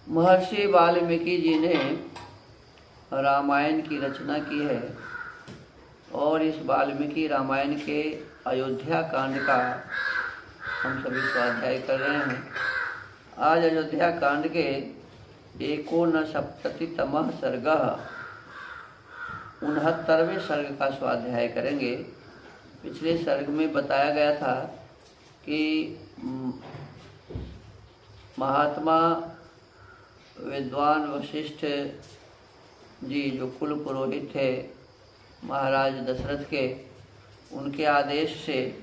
महर्षि वाल्मीकि जी ने रामायण की रचना की है और इस वाल्मीकि रामायण के अयोध्या कांड का हम सभी स्वाध्याय कर रहे हैं। आज अयोध्या कांड के 69तमः सर्ग 69वें सर्ग का स्वाध्याय करेंगे। पिछले सर्ग में बताया गया था कि महात्मा विद्वान वशिष्ठ जी जो कुल पुरोहित थे महाराज दशरथ के, उनके आदेश से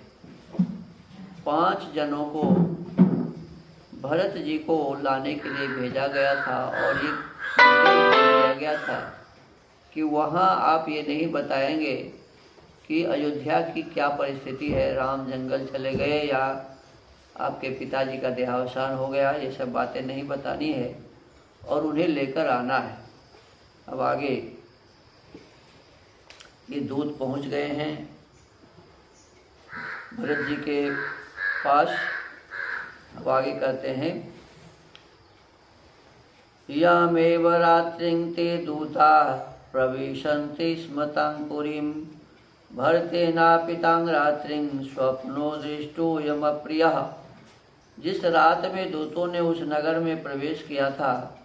5 जनों को भरत जी को लाने के लिए भेजा गया था और ये दिया गया था कि वहाँ आप ये नहीं बताएंगे कि अयोध्या की क्या परिस्थिति है, राम जंगल चले गए या आपके पिताजी का देहावसान हो गया, ये सब बातें नहीं बतानी है और उन्हें लेकर आना है। अब आगे ये दूत पहुंच गए हैं भरत जी के पास। अब आगे कहते हैं, यामेव रात्रिं ते दूता प्रविशन्ति स्म तां पुरीं भरतेनापितां रात्रिं स्वप्नो दृष्टोऽयमप्रियः। जिस रात में दूतों ने उस नगर में प्रवेश किया था,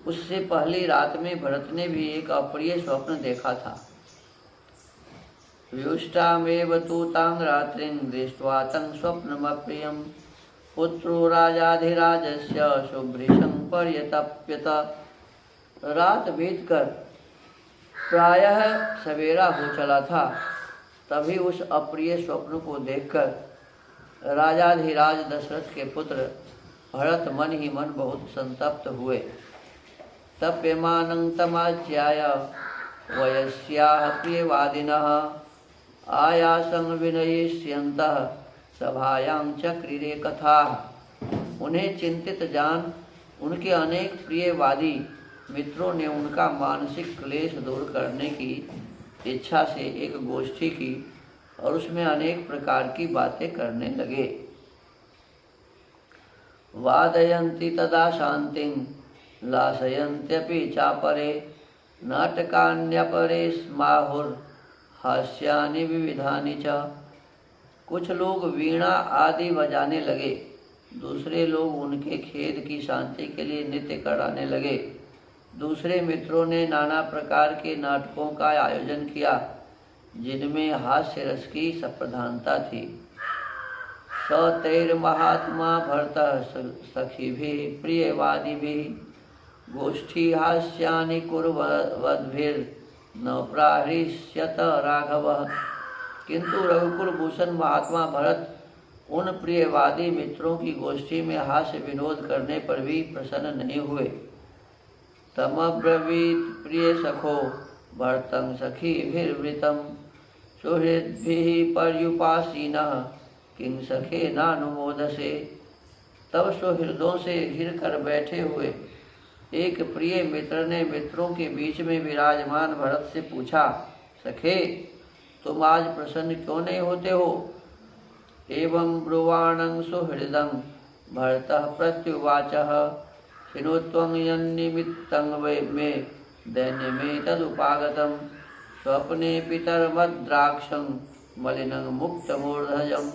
उससे पहली रात में भरत ने भी एक अप्रिय स्वप्न देखा था। व्युष्टामेव तु तां रात्रिं दृष्ट्वा तं स्वप्नमप्रियं पुत्रो राजाधिराजस्य शुभ्रिशं पर्यतप्यत। रात बीतकर प्रायः सवेरा हो चला था, तभी उस अप्रिय स्वप्न को देखकर राजाधिराज दशरथ के पुत्र भरत मन ही मन बहुत संतप्त हुए। तप्यमानं तमाज्ञाय वयस्याः प्रियवादिनः आयासं विनयिष्यन्तः सभायां चक्रिरे कथाः। उन्हें चिंतित जान उनके अनेक प्रियवादी मित्रों ने उनका मानसिक क्लेश दूर करने की इच्छा से एक गोष्ठी की और उसमें अनेक प्रकार की बातें करने लगे। वादयन्ति तदा शान्तिं लासयन्त्यपि चापरे नाटकान्यपरे स्माहुर् हास्यानि विविधानि च। कुछ लोग वीणा आदि बजाने लगे, दूसरे लोग उनके खेद की शांति के लिए नृत्य कराने लगे। दूसरे मित्रों ने नाना प्रकार के नाटकों का आयोजन किया जिनमें हास्य रस की प्रधानता थी। सतैर्महात्मा भरतः सखीभिः प्रियवादिभिः गोष्ठी हास्यानि कुर्वद्भिर्न प्राहृष्यत राघवः। किंतु रघुकुल भूषण महात्मा भरत उन प्रियवादी मित्रों की गोष्ठी में हास्य विनोद करने पर भी प्रसन्न नहीं हुए। तमब्रवीत प्रिय सखो भरतं सखीभिर्वृतं सुहृद्भिः पर्युपासीनः किं सखे नानुमोदसे। तब सुहृदों से घिर कर बैठे हुए एक प्रिय मित्र ने मित्रों के बीच में विराजमान भरत से पूछा, सखे तुम आज प्रसन्न क्यों नहीं होते हो? एवं ब्रुवाणं सुहृदं भरतः प्रत्युवाचः हिनोत्वं यन्निमित्तं मे दैन्यमेतदुपागतं स्वप्ने पितरमद्राक्षं मलिनं मुक्तमूर्धजं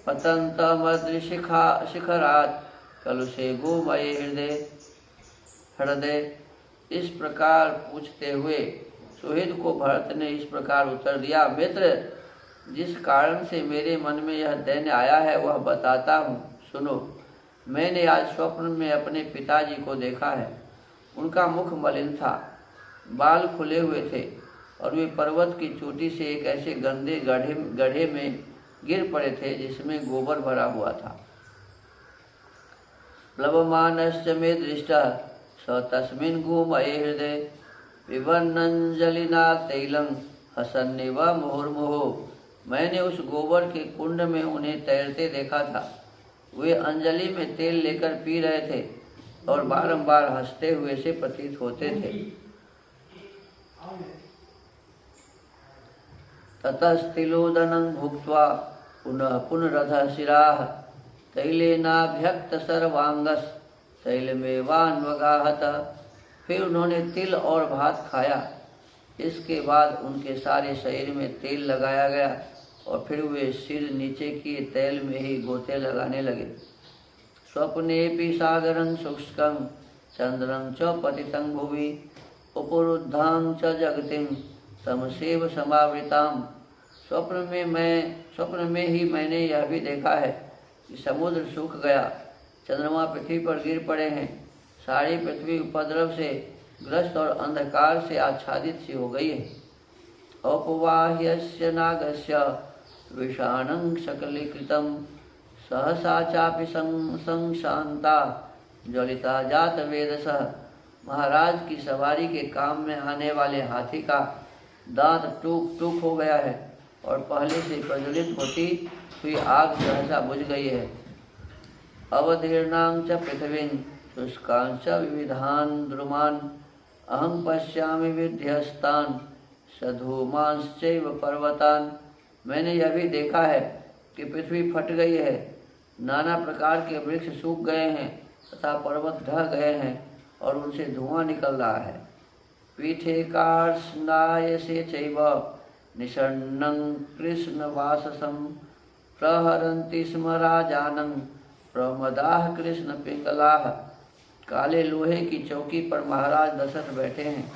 पतन्तमद्रिशिखरात् कलुषे गोमये हृदय। इस प्रकार पूछते हुए सुहृद को भरत ने इस प्रकार उत्तर दिया, मित्र जिस कारण से मेरे मन में यह दैन्य आया है वह बताता हूँ, सुनो। मैंने आज स्वप्न में अपने पिताजी को देखा है। उनका मुख मलिन था, बाल खुले हुए थे और वे पर्वत की चोटी से एक ऐसे गंदे गड्ढे में गिर पड़े थे जिसमें गोबर भरा हुआ था। प्लवमानश्च मे दृष्टः स तस्मिन् गोमये हृदये विवर्णञ्जलिना तैलं हसन्निव मुहुर्मुहुः। मैंने उस गोबर के कुंड में उन्हें तैरते देखा था। वे अंजलि में तेल लेकर पी रहे थे और बारंबार हंसते हुए से प्रतीत होते थे। ततस्तिलोदनं भुक्त्वा पुनः पुनरधः शिराः तैलेनाभ्यक्त सर्वांगस तैलमेवान्वगाहत। फिर उन्होंने तिल और भात खाया। इसके बाद उनके सारे शरीर में तेल लगाया गया और फिर वे सिर नीचे किए तेल में ही गोते लगाने लगे। स्वप्नेऽपि सागरं शुष्कं चंद्रं च पतितं भुवि उपरुद्धां च जगतिं तमसेव समावृताम्। स्वप्न में ही मैंने यह भी देखा है कि समुद्र सूख गया, चंद्रमा पृथ्वी पर गिर पड़े हैं, सारी पृथ्वी उपद्रव से ग्रस्त और अंधकार से आच्छादित सी हो गई है। औपवाह्यस्य नागस्य विषाणं सकलीकृतं सहसा चापि संशांता ज्वलिता जात वेदसः। महाराज की सवारी के काम में आने वाले हाथी का दांत टूक टूक हो गया है और पहले से प्रज्वलित होती हुई आग सहसा बुझ गई है। अवधीर्णां च पृथिवीं शुष्कां च विविधान् द्रुमान् अहं पश्यामि विध्यस्तान् सधूमांश्चैव पर्वतान्। मैंने यह भी देखा है कि पृथ्वी फट गई है, नाना प्रकार के वृक्ष सूख गए हैं तथा पर्वत ढह गए हैं और उनसे धुआं निकल रहा है। पीठे कार्ष्णायसे चैव निषण्णं कृष्णवाससं प्रहरन्ति स्म राजानं प्रमदाः कृष्ण पिंगलाः। काले लोहे की चौकी पर महाराज दशरथ बैठे हैं।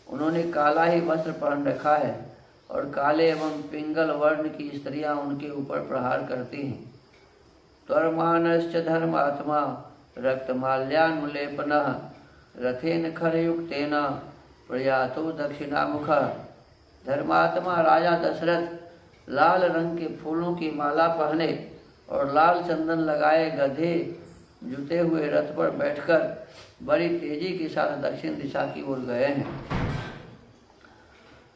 उन्होंने काला ही वस्त्र पहन रखा है और काले एवं पिंगल वर्ण की स्त्रियां उनके ऊपर प्रहार करती हैं। त्वर्मानश्च धर्मात्मा रक्तमाल्यान्मुलेपनः रथेन खरयुक्तेन प्रयातो दक्षिणामुखः। धर्मात्मा राजा दशरथ लाल रंग के फूलों की माला पहने और लाल चंदन लगाए गधे जुते हुए रथ पर बैठकर बड़ी तेजी के साथ दक्षिण दिशा की ओर गए हैं।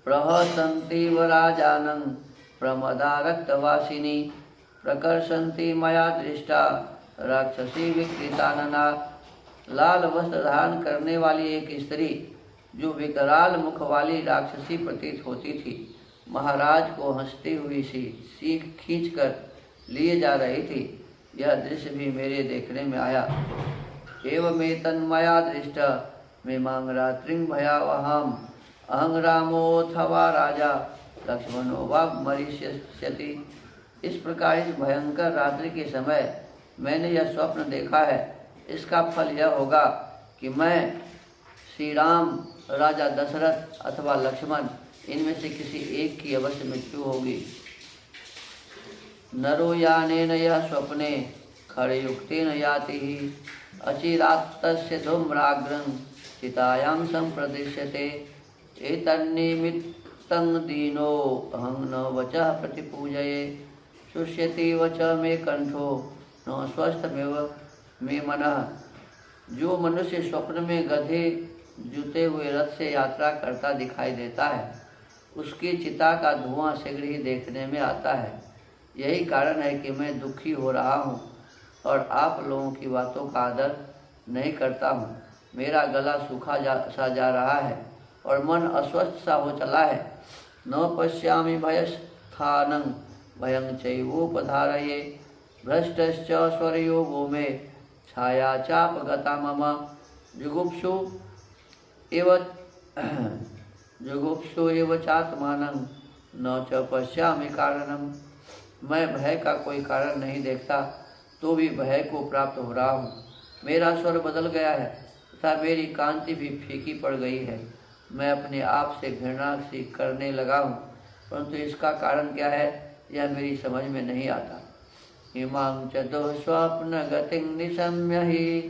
प्रहसन्तीव राजानं प्रमदा रक्तवासिनी प्रकर्षन्ति मया दृष्टा राक्षसी विकृतानना। लाल वस्त्र धारण करने वाली एक स्त्री जो विकराल मुख वाली राक्षसी प्रतीत होती थी, महाराज को हंसती हुई सी सीख खींचकर लिए जा रही थी। यह दृश्य भी मेरे देखने में आया। एवमेतन्मया दृष्ट मिमां रात्रिं भयावहां अहं रामोऽथवा राजा लक्ष्मणो वा मरिष्यति। इस प्रकार इस भयंकर रात्रि के समय मैंने यह स्वप्न देखा है। इसका फल यह होगा कि मैं श्री राम, राजा दशरथ अथवा लक्ष्मण, इनमें से किसी एक की अवश्य मृत्यु होगी। नरो यानेन यः स्वप्ने खरयुक्तेन याति अचिरात्तस्य धूम्राग्रं चितायां सम्प्रदिश्यते। एतन्निमित्तं दीनो अहं न वचः प्रतिपूजये शुष्यति वच मे कंठो न स्वस्थमेव मे मनः। जो मनुष्य स्वप्न में गधे जुते हुए रथ से यात्रा करता दिखाई देता है, उसकी चिता का धुआं शीघ्र ही देखने में आता है। यही कारण है कि मैं दुखी हो रहा हूँ और आप लोगों की बातों का आदर नहीं करता हूँ। मेरा गला सूखा सा जा रहा है और मन अस्वस्थ सा हो चला है। न पश्यामि भयस्थानं भयं चैवोपधारये भ्रष्टश्च स्वरयोगो मे छाया चापगता मम। जुगुप्सु एव चात्मानं न च पश्यामि कारणम्। मैं भय का कोई कारण नहीं देखता तो भी भय को प्राप्त हो रहा हूँ। मेरा स्वर बदल गया है तथा मेरी कांति भी फीकी पड़ गई है। मैं अपने आप से घृणा सी करने लगा हूँ, परंतु इसका कारण क्या है यह मेरी समझ में नहीं आता। इमां च दुःस्वप्न गतिं निशम्य हि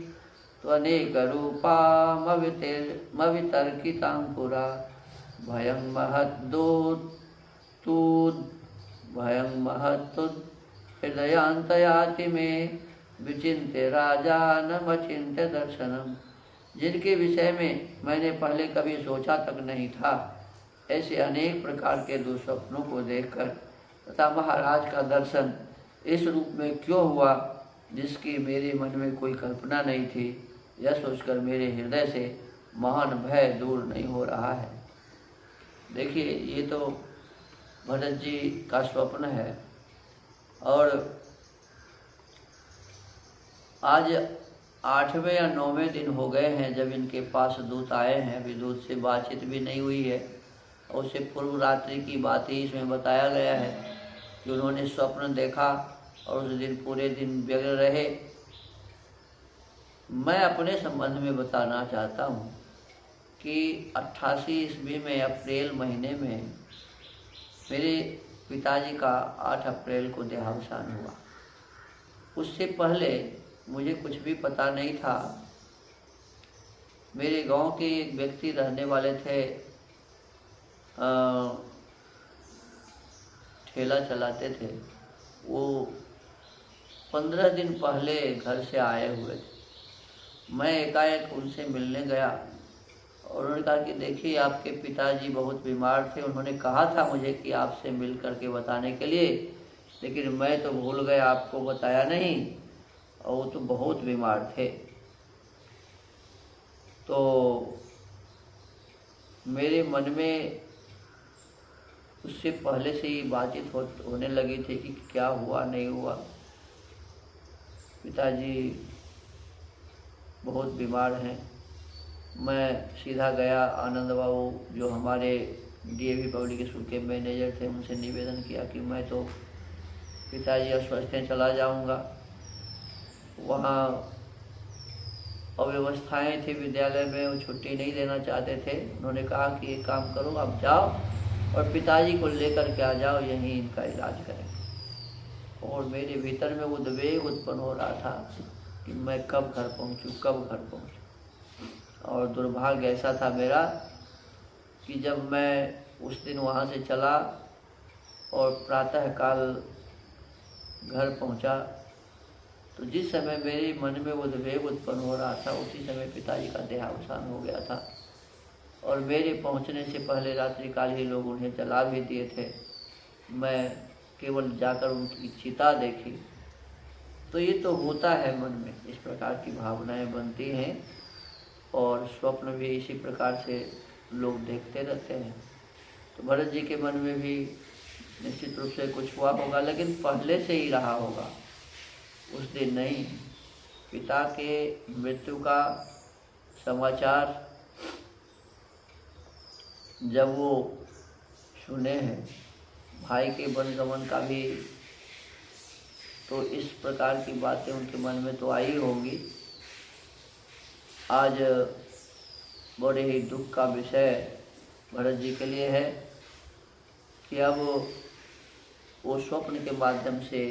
त्वनेकरूपामवितर्कितां पुरा भयं महत्तुद हृदयान्तयाति मे विचिन्त्य राजानमचिन्त्य दर्शनम्। जिनके विषय में मैंने पहले कभी सोचा तक नहीं था, ऐसे अनेक प्रकार के दुस्वप्नों को देखकर तथा महाराज का दर्शन इस रूप में क्यों हुआ जिसकी मेरे मन में कोई कल्पना नहीं थी, यह सोचकर मेरे हृदय से महान भय दूर नहीं हो रहा है। देखिए, ये तो भरत जी का स्वप्न है और आज 8वें या 9वें दिन हो गए हैं जब इनके पास दूत आए हैं। अभी दूत से बातचीत भी नहीं हुई है। और उससे पूर्व रात्रि की बात ही इसमें बताया गया है कि उन्होंने स्वप्न देखा और उस दिन पूरे दिन व्यग्र रहे। मैं अपने संबंध में बताना चाहता हूँ कि 88 ईस्वी में अप्रैल महीने में मेरे पिताजी का 8 अप्रैल को देहावसान हुआ। उससे पहले मुझे कुछ भी पता नहीं था। मेरे गांव के एक व्यक्ति रहने वाले थे, ठेला चलाते थे। वो 15 दिन पहले घर से आए हुए थे। मैं एकाएक उनसे मिलने गया और उन्होंने कहा कि देखिए आपके पिताजी बहुत बीमार थे। उन्होंने कहा था मुझे कि आपसे मिल करके बताने के लिए, लेकिन मैं तो भूल गया, आपको बताया नहीं। और वो तो बहुत बीमार थे। तो मेरे मन में उससे पहले से ही बातचीत होने लगी थी कि क्या हुआ नहीं हुआ। पिताजी बहुत बीमार हैं। मैं सीधा गया, आनंद बाबू जो हमारे डीएवी पब्लिक स्कूल के मैनेजर थे, उनसे निवेदन किया कि मैं तो पिताजी अस्वस्थ हैं, चला जाऊंगा। वहाँ अव्यवस्थाएं थी विद्यालय में, वो छुट्टी नहीं देना चाहते थे। उन्होंने कहा कि एक काम करो, आप जाओ और पिताजी को लेकर के आ जाओ, यहीं इनका इलाज करें। और मेरे भीतर में उद्वेग उत्पन्न हो रहा था कि मैं कब घर पहुंचूं, कब घर पहुंचूं। और दुर्भाग्य ऐसा था मेरा कि जब मैं उस दिन वहाँ से चला और प्रातःकाल घर पहुंचा, तो जिस समय मेरे मन में उद्वेग उत्पन्न हो रहा था, उसी समय पिताजी का देहावसान हो गया था। और मेरे पहुंचने से पहले रात्रिकाल ही लोग उन्हें जला भी दिए थे। मैं केवल जाकर उनकी चिता देखी। तो ये तो होता है, मन में इस प्रकार की भावनाएं बनती हैं और स्वप्न भी इसी प्रकार से लोग देखते रहते हैं। तो भरत जी के मन में भी निश्चित रूप से कुछ हुआ होगा, लेकिन पहले से ही रहा होगा, उस दिन नहीं। पिता के मृत्यु का समाचार जब वो सुने हैं, भाई के वनगमन का भी, तो इस प्रकार की बातें उनके मन में तो आई होंगी। आज बड़े ही दुख का विषय भरत जी के लिए है कि अब वो स्वप्न के माध्यम से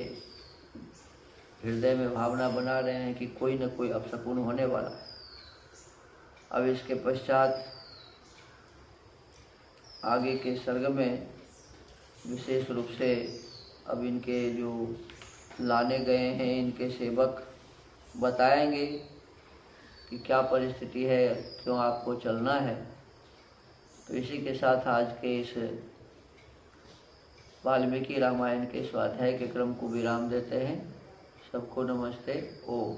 हृदय में भावना बना रहे हैं कि कोई न कोई अपशकुन होने वाला है। अब इसके पश्चात आगे के सर्ग में विशेष रूप से अब इनके जो लाने गए हैं इनके सेवक बताएंगे कि क्या परिस्थिति है, क्यों आपको चलना है। तो इसी के साथ आज के इस वाल्मीकि रामायण के स्वाध्याय के क्रम को विराम देते हैं। सबको नमस्ते। ओम।